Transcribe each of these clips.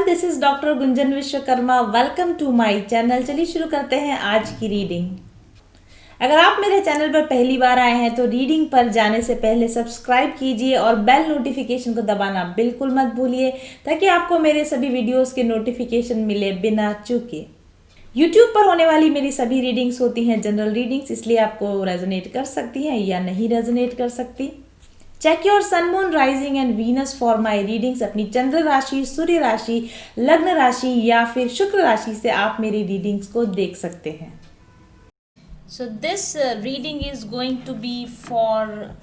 Everyone, this is doctor Gunjan Vishwakarma. Welcome to my channel. चलिए शुरू करते हैं आज की रीडिंग। अगर आप मेरे चैनल पर पहली बार आए हैं तो रीडिंग पर जाने से पहले सब्सक्राइब कीजिए और बेल नोटिफिकेशन को दबाना बिल्कुल मत भूलिए ताकि आपको मेरे सभी वीडियोस के नोटिफिकेशन मिले बिना चूके। यूट्यूब पर होने वाली मेरी सभी रीडिंग्स होती हैं जनरल रीडिंग्स, इसलिए आपको रेजोनेट कर सकती हैं या नहीं रेजोनेट कर सकती। Check your sun moon rising and Venus for my readings. अपनी चंद्र राशि, सूर्य राशि, लग्न राशि या फिर शुक्र राशि से आप मेरी रीडिंग्स को देख सकते हैं। So this reading is going to be for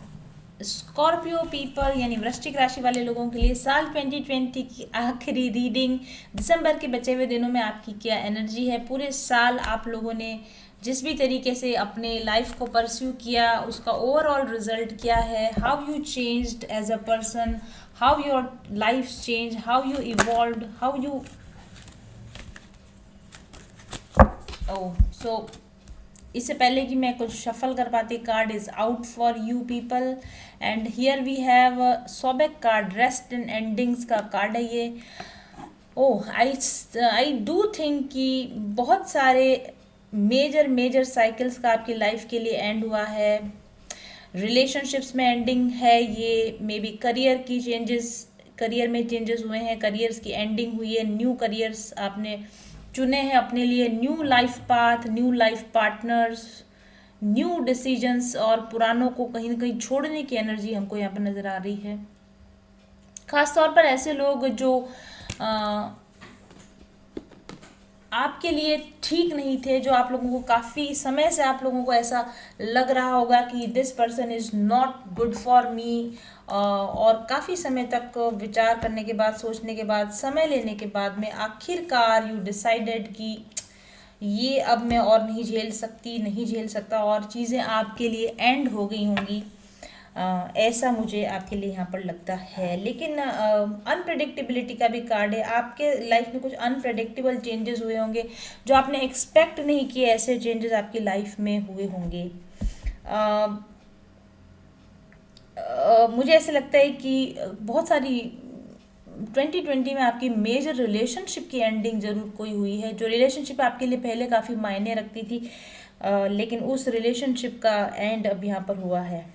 Scorpio people, यानी वृश्चिक राशि वाले लोगों के लिए साल 2020 की आखिरी रीडिंग। दिसंबर के बचे हुए दिनों में आपकी क्या एनर्जी है, पूरे साल आप लोगों ने जिस भी तरीके से अपने लाइफ को परस्यू किया उसका ओवरऑल रिजल्ट क्या है, how you changed as a person, how your life change, how you evolved, how you so इससे पहले कि मैं कुछ शफल कर पाती, card is out for you people and here we have Sobek card, rest and endings का card है ये। ओह आई डू थिंक कि बहुत सारे मेजर साइकिल्स का आपकी लाइफ के लिए एंड हुआ है। रिलेशनशिप्स में एंडिंग है ये, मे बी करियर में चेंजेस हुए हैं, करियर्स की एंडिंग हुई है, न्यू करियर्स आपने चुने हैं अपने लिए, new life path, new life partners, new decisions और पुरानों को कहीं ना कहीं छोड़ने की एनर्जी हमको यहाँ पर नज़र आ रही है। खास तौर पर ऐसे लोग जो आपके लिए ठीक नहीं थे, जो आप लोगों को काफ़ी समय से आप लोगों को ऐसा लग रहा होगा कि this person is not good for me, और काफ़ी समय तक विचार करने के बाद, सोचने के बाद, समय लेने के बाद में आखिरकार यू डिसाइडेड कि ये अब मैं और नहीं झेल सकती, नहीं झेल सकता, और चीज़ें आपके लिए एंड हो गई होंगी, ऐसा मुझे आपके लिए यहाँ पर लगता है। लेकिन अनप्रेडिक्टेबिलिटी का भी कार्ड है, आपके लाइफ में कुछ अनप्रेडिक्टेबल चेंजेस हुए होंगे जो आपने एक्सपेक्ट नहीं किए, ऐसे चेंजेस आपकी लाइफ में हुए होंगे। मुझे ऐसे लगता है कि बहुत सारी 2020 में आपकी मेजर रिलेशनशिप की एंडिंग ज़रूर कोई हुई है, जो रिलेशनशिप आपके लिए पहले काफ़ी मायने रखती थी, लेकिन उस रिलेशनशिप का एंड अब यहाँ पर हुआ है।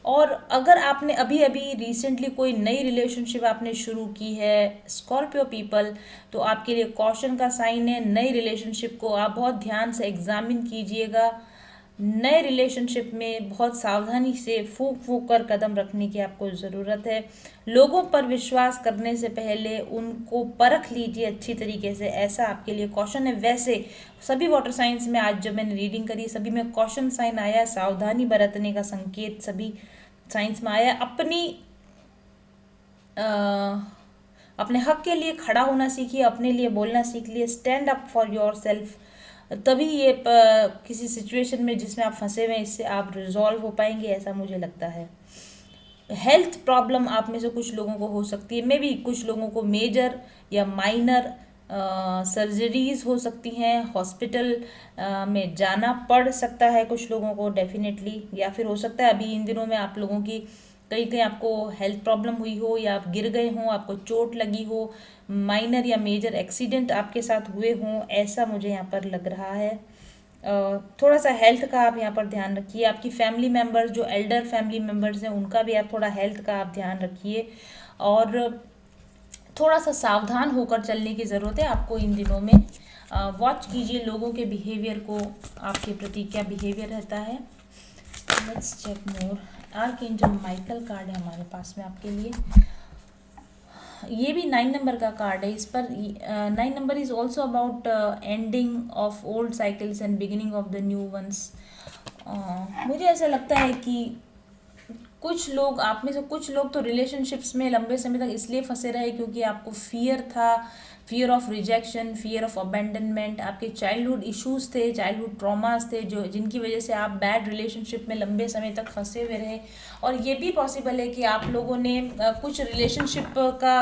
और अगर आपने अभी अभी रिसेंटली कोई नई रिलेशनशिप आपने शुरू की है स्कॉर्पियो पीपल, तो आपके लिए कॉशन का साइन है। नई रिलेशनशिप को आप बहुत ध्यान से एग्जामिन कीजिएगा। नए रिलेशनशिप में बहुत सावधानी से फूक कर कदम रखने की आपको ज़रूरत है। लोगों पर विश्वास करने से पहले उनको परख लीजिए अच्छी तरीके से, ऐसा आपके लिए कॉशन है। वैसे सभी वाटर साइंस में आज जब मैंने रीडिंग करी, सभी में कॉशन साइन आया, सावधानी बरतने का संकेत सभी साइंस में आया। अपने हक के लिए खड़ा होना सीखिए, अपने लिए बोलना सीख लिए, stand up for your self, तभी ये किसी सिचुएशन में जिसमें आप फंसे हुए हैं इससे आप रिजॉल्व हो पाएंगे, ऐसा मुझे लगता है। हेल्थ प्रॉब्लम आप में से कुछ लोगों को हो सकती है, मे बी कुछ लोगों को मेजर या माइनर सर्जरीज हो सकती हैं, हॉस्पिटल में जाना पड़ सकता है कुछ लोगों को डेफिनेटली, या फिर हो सकता है अभी इन दिनों में आप लोगों की कहीं कहीं आपको हेल्थ प्रॉब्लम हुई हो, या आप गिर गए हों, आपको चोट लगी हो, माइनर या मेजर एक्सीडेंट आपके साथ हुए हों, ऐसा मुझे यहाँ पर लग रहा है। थोड़ा सा हेल्थ का आप यहाँ पर ध्यान रखिए। आपकी फैमिली मेम्बर्स, जो एल्डर फैमिली मेम्बर्स हैं, उनका भी आप थोड़ा हेल्थ का आप ध्यान रखिए, और थोड़ा सा सावधान होकर चलने की ज़रूरत है आपको इन दिनों में। वॉच कीजिए लोगों के बिहेवियर को, आपके प्रति क्या बिहेवियर रहता है। Let's check more. Archangel Michael card है हमारे पास में आपके लिए। ये भी 9 नंबर का कार्ड है। इस पर 9 number is also about ending of old cycles and beginning of the new ones. मुझे ऐसा लगता है कि कुछ लोग, आप में से कुछ लोग तो रिलेशनशिप्स में लंबे समय तक इसलिए फंसे रहे क्योंकि आपको फियर था, fear of rejection, fear of abandonment, आपके चाइल्डहुड इश्यूज थे, चाइल्डहुड ट्रॉमास थे, जो जिनकी वजह से आप बैड रिलेशनशिप में लंबे समय तक फंसे हुए रहे। और ये भी पॉसिबल है कि आप लोगों ने कुछ रिलेशनशिप का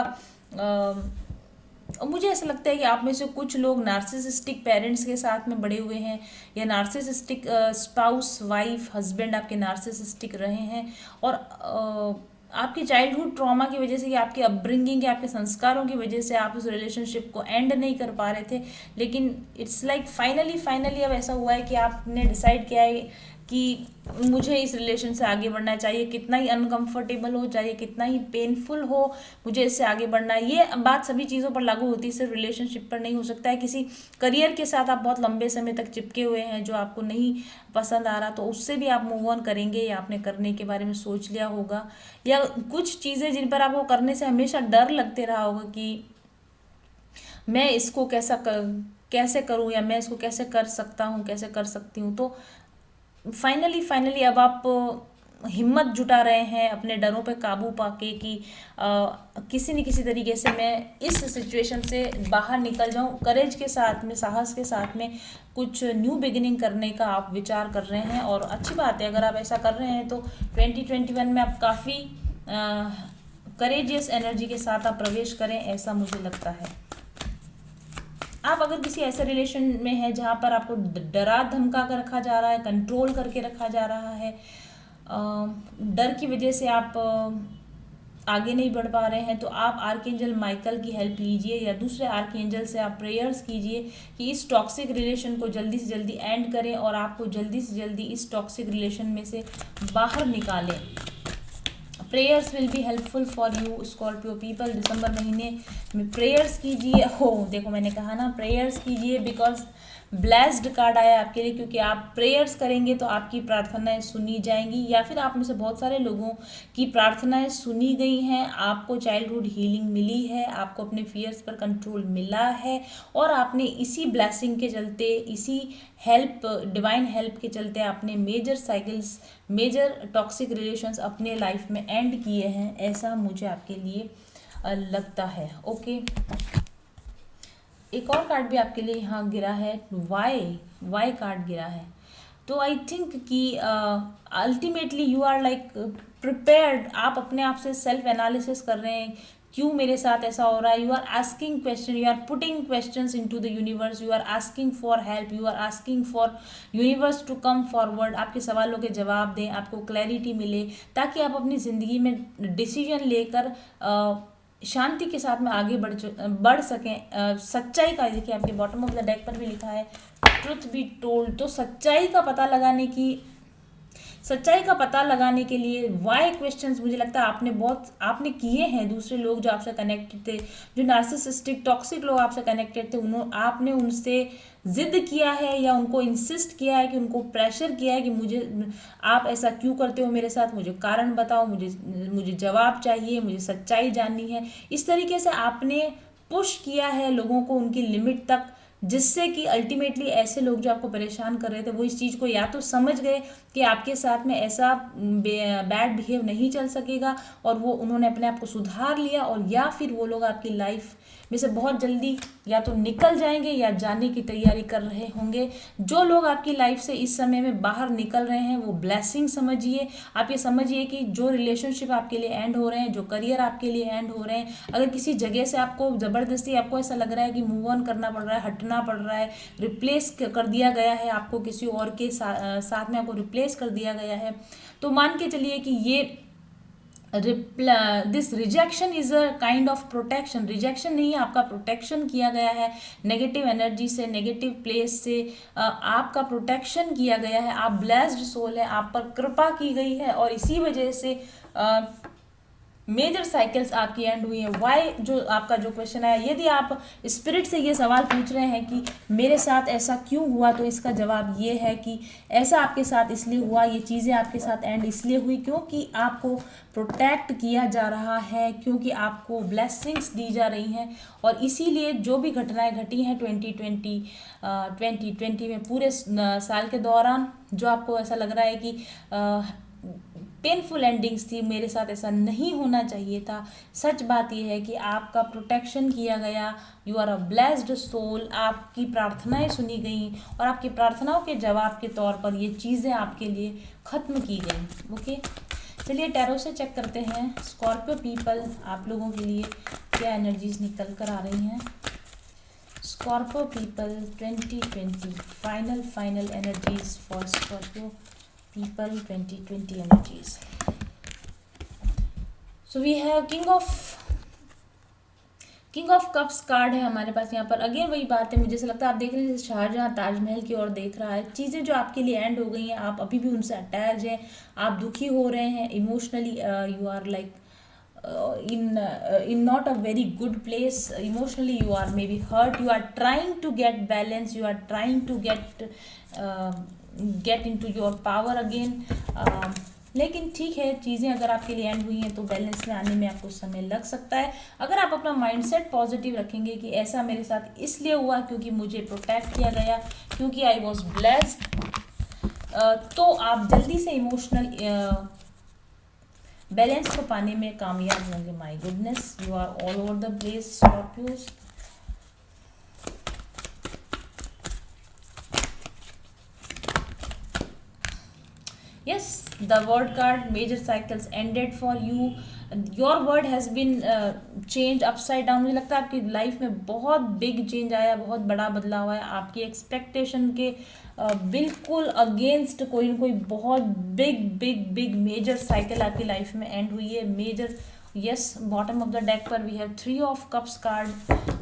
मुझे ऐसा लगता है कि आप में से कुछ लोग नार्सिसिस्टिक पेरेंट्स के साथ में बड़े हुए हैं, या नार्सिसिस्टिक स्पाउस, वाइफ, हस्बैंड आपके नार्सिसिस्टिक रहे हैं, और आपकी चाइल्डहुड ट्रॉमा की वजह से या आपकी अपब्रिंगिंग या आपके संस्कारों की वजह से आप उस रिलेशनशिप को एंड नहीं कर पा रहे थे, लेकिन इट्स लाइक फाइनली अब ऐसा हुआ है कि आपने डिसाइड किया है कि मुझे इस रिलेशन से आगे बढ़ना चाहिए, कितना ही अनकंफर्टेबल हो, चाहे कितना ही पेनफुल हो, मुझे इससे आगे बढ़ना है। ये बात सभी चीज़ों पर लागू होती है, सिर्फ रिलेशनशिप पर नहीं हो सकता है। किसी करियर के साथ आप बहुत लंबे समय तक चिपके हुए हैं जो आपको नहीं पसंद आ रहा, तो उससे भी आप मूव ऑन करेंगे या आपने करने के बारे में सोच लिया होगा, या कुछ चीज़ें जिन पर आपको करने से हमेशा डर लगते रहा होगा कि मैं इसको कैसे करूं, या मैं इसको कैसे कर सकता हूं, कैसे कर सकती हूँ। तो फाइनली अब आप हिम्मत जुटा रहे हैं अपने डरों पे काबू पाके कि किसी न किसी तरीके से मैं इस सिचुएशन से बाहर निकल जाऊं। करेज के साथ में, साहस के साथ में कुछ न्यू बिगिनिंग करने का आप विचार कर रहे हैं, और अच्छी बात है। अगर आप ऐसा कर रहे हैं तो 2021 में आप काफ़ी करेजियस एनर्जी के साथ आप प्रवेश करें, ऐसा मुझे लगता है। आप अगर किसी ऐसे रिलेशन में हैं जहाँ पर आपको डरा धमका कर रखा जा रहा है, कंट्रोल करके रखा जा रहा है, डर की वजह से आप आगे नहीं बढ़ पा रहे हैं, तो आप आर्कएंजल माइकल की हेल्प लीजिए या दूसरे आर्कएंजल से आप प्रेयर्स कीजिए कि इस टॉक्सिक रिलेशन को जल्दी से जल्दी एंड करें और आपको जल्दी से जल्दी इस टॉक्सिक रिलेशन में से बाहर निकालें। Prayers will be helpful for you Scorpio people. दिसंबर महीने में प्रेयर्स कीजिए। हो देखो, मैंने कहा ना प्रेयर्स कीजिए, बिकॉज ब्लेस्ड कार्ड आया आपके लिए, क्योंकि आप प्रेयर्स करेंगे तो आपकी प्रार्थनाएं सुनी जाएंगी, या फिर आप में से बहुत सारे लोगों की प्रार्थनाएं सुनी गई हैं, आपको चाइल्डहुड हीलिंग मिली है, आपको अपने फियर्स पर कंट्रोल मिला है, और आपने इसी ब्लेसिंग के चलते, इसी हेल्प, डिवाइन हेल्प के चलते आपने मेजर टॉक्सिक रिलेशंस अपने लाइफ में एंड किए हैं, ऐसा मुझे आपके लिए लगता है। ओके, एक और कार्ड भी आपके लिए यहाँ गिरा है, वाई कार्ड गिरा है। तो आई थिंक कि ultimately you are like prepared. आप अपने आप से सेल्फ एनालिसिस कर रहे हैं, क्यों मेरे साथ ऐसा हो रहा है। You are asking question, you are putting questions into the universe, you are asking for help, you are asking for universe to come forward. आपके सवालों के जवाब दें, आपको क्लैरिटी मिले, ताकि आप अपनी ज़िंदगी में डिसीजन लेकर शांति के साथ में आगे बढ़ सकें। सच्चाई का, देखिए आपके बॉटम ऑफ द डेक पर भी लिखा है ट्रुथ बी टोल्ड। तो सच्चाई का पता लगाने के लिए वाई क्वेश्चंस मुझे लगता है आपने किए हैं। दूसरे लोग जो आपसे कनेक्टेड थे, जो नार्सिसिस्टिक टॉक्सिक लोग आपसे कनेक्टेड थे, आपने उनसे जिद किया है या उनको इंसिस्ट किया है, कि उनको प्रेशर किया है कि आप ऐसा क्यों करते हो मेरे साथ, मुझे कारण बताओ, मुझे जवाब चाहिए, मुझे सच्चाई जाननी है। इस तरीके से आपने पुश किया है लोगों को उनकी लिमिट तक, जिससे कि अल्टीमेटली ऐसे लोग जो आपको परेशान कर रहे थे वो इस चीज़ को या तो समझ गए कि आपके साथ में ऐसा बैड बिहेव नहीं चल सकेगा, और उन्होंने अपने आप को सुधार लिया, और या फिर वो लोग आपकी लाइफ में से बहुत जल्दी या तो निकल जाएंगे या जाने की तैयारी कर रहे होंगे। जो लोग आपकी लाइफ से इस समय में बाहर निकल रहे हैं वो ब्लेसिंग समझिए। आप ये समझिए कि जो रिलेशनशिप आपके लिए एंड हो रहे हैं, जो करियर आपके लिए एंड हो रहे हैं, अगर किसी जगह से आपको ज़बरदस्ती आपको ऐसा लग रहा है कि मूव ऑन करना पड़ रहा है, हटना पड़ रहा है, रिप्लेस कर दिया गया है आपको, किसी और के साथ में आपको रिप्लेस कर दिया गया है, तो मान के चलिए कि ये this rejection is a kind of protection. Rejection नहीं है, आपका प्रोटेक्शन किया गया है नेगेटिव एनर्जी से, नेगेटिव प्लेस से आपका प्रोटेक्शन किया गया है। आप ब्लेस्ड सोल है, आप पर कृपा की गई है, और इसी वजह से मेजर साइकिल्स आपकी एंड हुई है। वाई जो आपका जो क्वेश्चन है, यदि आप स्पिरिट से ये सवाल पूछ रहे हैं कि मेरे साथ ऐसा क्यों हुआ, तो इसका जवाब ये है कि ऐसा आपके साथ इसलिए हुआ, ये चीज़ें आपके साथ एंड इसलिए हुई क्योंकि आपको प्रोटेक्ट किया जा रहा है, क्योंकि आपको ब्लेसिंग्स दी जा रही हैं, और इसीलिए जो भी घटनाएं घटी हैं 2020 में पूरे साल के दौरान, जो आपको ऐसा लग रहा है कि पेनफुल एंडिंग्स थी, मेरे साथ ऐसा नहीं होना चाहिए था, सच बात यह है कि आपका प्रोटेक्शन किया गया। You are a blessed soul. आपकी प्रार्थनाएं सुनी गई, और आपकी प्रार्थनाओं के जवाब के तौर पर ये चीज़ें आपके लिए ख़त्म की गई। ओके, चलिए टैरो से चेक करते हैं स्कॉर्पियो पीपल आप लोगों के लिए क्या एनर्जीज निकल कर आ रही हैं। Scorpio people 2020 final energies for Scorpio people 2020 energies। So we have king of cups card है हमारे पास यहाँ पर। अगेन वही बात है, मुझे ऐसा लगता है आप देख रहे हैं जैसे शाहजहाँ ताजमहल की ओर देख रहा है। चीज़ें जो आपके लिए एंड हो गई हैं, आप अभी भी उनसे अटैच हैं, आप दुखी हो रहे हैं emotionally, you are like in not a very good place emotionally, you are maybe hurt, you are trying to get balance, you are trying to get into your power again, लेकिन ठीक है, चीज़ें अगर आपके लिए एंड हुई हैं तो बैलेंस में आने में आपको समय लग सकता है। अगर आप अपना माइंडसेट पॉजिटिव रखेंगे कि ऐसा मेरे साथ इसलिए हुआ क्योंकि मुझे प्रोटेक्ट किया गया, क्योंकि आई वॉज ब्लेस्ड, तो आप जल्दी से इमोशनल बैलेंस को पाने में कामयाब होंगे। My goodness, you are all over the place Scorpios. Yes, the word card, major cycles ended for you. Your world has been changed upside down. मुझे लगता है आपकी लाइफ में बहुत बिग चेंज आया, बहुत बड़ा बदलाव आया, आपकी एक्सपेक्टेशन के बिल्कुल अगेंस्ट कोई ना कोई बहुत big big big major cycle आपकी लाइफ में एंड हुई है। Major, yes, bottom of the deck पर we have 3 of cups card.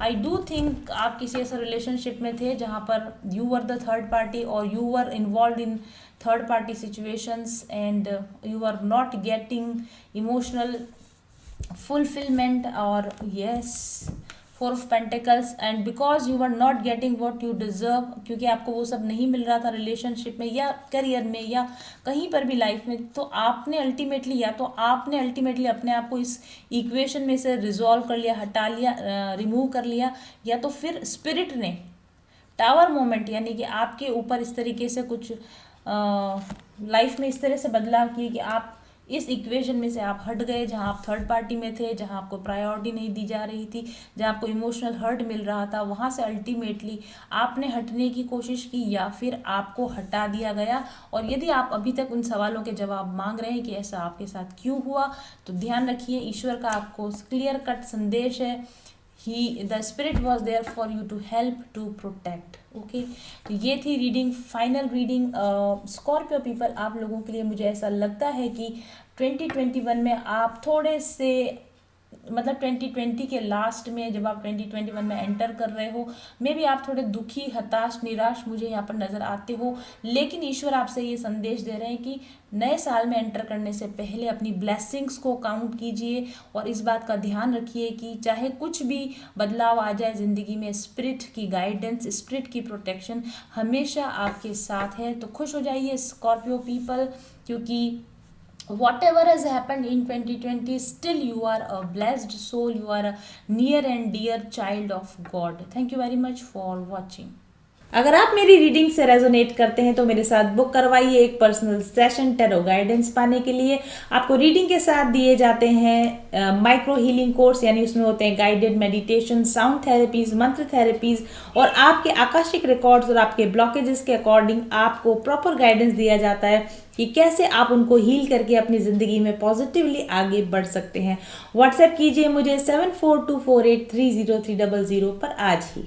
I do think आप किसी ऐसे रिलेशनशिप में थे जहाँ पर you were the third party और you were involved in third party situations and you are not getting emotional fulfillment, or yes, 4 of Pentacles, and because you were not getting what you deserve, क्योंकि आपको वो सब नहीं मिल रहा था relationship में या करियर में या कहीं पर भी लाइफ में, तो आपने अल्टीमेटली अपने आप को इस इक्वेशन में से रिजॉल्व कर लिया, हटा लिया, रिमूव कर लिया, या तो फिर स्पिरिट ने टावर मोमेंट यानी कि आपके ऊपर इस तरीके से कुछ लाइफ में इस तरह से बदलाव किए कि आप इस इक्वेशन में से आप हट गए, जहां आप थर्ड पार्टी में थे, जहां आपको प्रायोरिटी नहीं दी जा रही थी, जहां आपको इमोशनल हर्ट मिल रहा था, वहां से अल्टीमेटली आपने हटने की कोशिश की या फिर आपको हटा दिया गया। और यदि आप अभी तक उन सवालों के जवाब मांग रहे हैं कि ऐसा आपके साथ क्यों हुआ, तो ध्यान रखिए, ईश्वर का आपको क्लियर कट संदेश है, the spirit was there for you to help, to protect. Okay, तो ये थी reading, final reading Scorpio people. आप लोगों के लिए मुझे ऐसा लगता है कि 2021 में आप थोड़े से, मतलब 2020 के लास्ट में जब आप 2021 में एंटर कर रहे हो, मे बी आप थोड़े दुखी, हताश, निराश मुझे यहाँ पर नज़र आते हो, लेकिन ईश्वर आपसे ये संदेश दे रहे हैं कि नए साल में एंटर करने से पहले अपनी ब्लेसिंग्स को काउंट कीजिए और इस बात का ध्यान रखिए कि चाहे कुछ भी बदलाव आ जाए ज़िंदगी में, स्पिरिट की गाइडेंस, स्पिरिट की प्रोटेक्शन हमेशा आपके साथ है। तो खुश हो जाइए स्कॉर्पियो पीपल, क्योंकि whatever has happened in 2020, still you are a blessed soul, you are a near and dear child of God. Thank you very much for watching. अगर आप मेरी रीडिंग से रेजोनेट करते हैं तो मेरे साथ बुक करवाइए एक पर्सनल सेशन टैरो गाइडेंस पाने के लिए। आपको रीडिंग के साथ दिए जाते हैं माइक्रो हीलिंग कोर्स, यानी उसमें होते हैं गाइडेड मेडिटेशन, साउंड थेरेपीज, मंत्र थेरेपीज, और आपके आकाशिक रिकॉर्ड्स और आपके ब्लॉकेजेस के अकॉर्डिंग आपको प्रॉपर गाइडेंस दिया जाता है कि कैसे आप उनको हील करके अपनी ज़िंदगी में पॉजिटिवली आगे बढ़ सकते हैं। व्हाट्सएप कीजिए मुझे 7424830300 पर आज ही।